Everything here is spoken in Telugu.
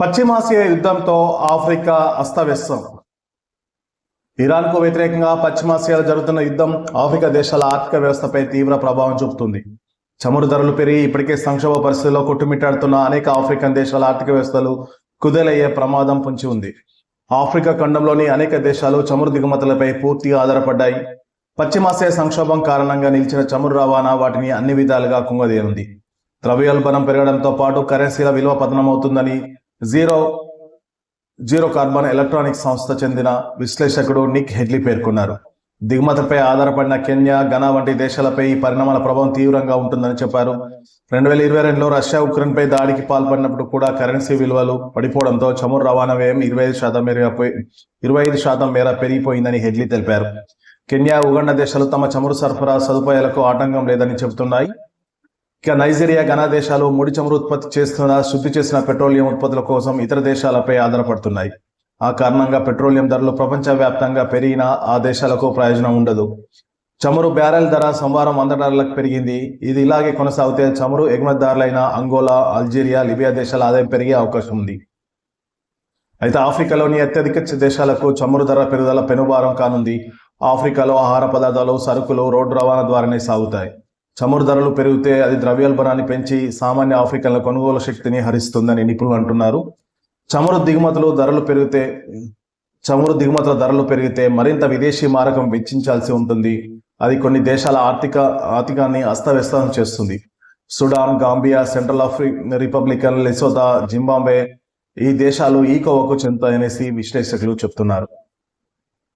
పశ్చిమాసియా యుద్ధంతో ఆఫ్రికా అస్తవ్యస్తం. ఇరాన్కు వ్యతిరేకంగా పశ్చిమాసియాలో జరుగుతున్న యుద్ధం ఆఫ్రికా దేశాల ఆర్థిక వ్యవస్థపై తీవ్ర ప్రభావం చూపుతుంది. చమురు ధరలు పెరిగి ఇప్పటికే సంక్షోభ పరిస్థితుల్లో కొట్టుమిట్టాడుతున్న అనేక ఆఫ్రికన్ దేశాల ఆర్థిక వ్యవస్థలు కుదేలయ్యే ప్రమాదం పొంచి ఉంది. ఆఫ్రికా ఖండంలోని అనేక దేశాలు చమురు దిగుమతులపై పూర్తిగా ఆధారపడ్డాయి. పశ్చిమాసియా సంక్షోభం కారణంగా నిలిచిన చమురు రవాణా వాటిని అన్ని విధాలుగా కుంగదీయనుంది. ద్రవ్యోల్బణం పెరగడంతో పాటు కరెన్సీల విలువ పతనమవుతుందని జీరో కార్బన్ ఎలక్ట్రానిక్స్ సంస్థ చెందిన విశ్లేషకుడు నిక్ హెడ్లీ పేర్కొన్నారు. దిగుమతిపై ఆధారపడిన కెన్యా, ఘనా వంటి దేశాలపై ఈ పరిణామాల ప్రభావం తీవ్రంగా ఉంటుందని చెప్పారు. 2022లో రష్యా ఉక్రెయిన్పై దాడికి పాల్పడినప్పుడు కూడా కరెన్సీ విలువలు పడిపోవడంతో చమురు రవాణా వ్యయం 25% మేర పెరిగిపోయిందని హెడ్లీ తెలిపారు. కెన్యా, ఉగాండా దేశాలు తమ చమురు సరఫరా సదుపాయాలకు ఆటంకం లేదని చెబుతున్నాయి. ఇక నైజీరియా, ఘనా దేశాలు ముడి చమురు ఉత్పత్తి చేస్తున్న శుద్ధి చేసిన పెట్రోలియం ఉత్పత్తుల కోసం ఇతర దేశాలపై ఆధారపడుతున్నాయి. ఆ కారణంగా పెట్రోలియం ధరలు ప్రపంచవ్యాప్తంగా పెరిగినా ఆ దేశాలకు ప్రయోజనం ఉండదు. చమురు బ్యారెల్ ధర సోమవారం $100 పెరిగింది. ఇది ఇలాగే కొనసాగితే చమురు ఎగుమతిదారులైన అంగోలా, అల్జీరియా, లిబియా దేశాల ఆదాయం పెరిగే అవకాశం ఉంది. అయితే ఆఫ్రికాలోని అత్యధిక దేశాలకు చమురు ధర పెరుగుదల పెనుభారం కానుంది. ఆఫ్రికాలో ఆహార పదార్థాలు, సరుకులు రోడ్డు రవాణా ద్వారానే సాగుతాయి. చమురు ధరలు పెరిగితే అది ద్రవ్యోల్బణాన్ని పెంచి సామాన్య ఆఫ్రికన్ల కొనుగోలు శక్తిని హరిస్తుందని నిపుణులు అంటున్నారు. చమురు దిగుమతుల ధరలు పెరిగితే మరింత విదేశీ మారకం వెచ్చించాల్సి ఉంటుంది. అది కొన్ని దేశాల ఆర్థికాన్ని అస్తవ్యస్తం చేస్తుంది. Sudan, Gambia, central Republican, Lesotho, Zimbabwe ఈ దేశాలు ఈ కోవకు చెందుతాయనేసి విశ్లేషకులు చెప్తున్నారు.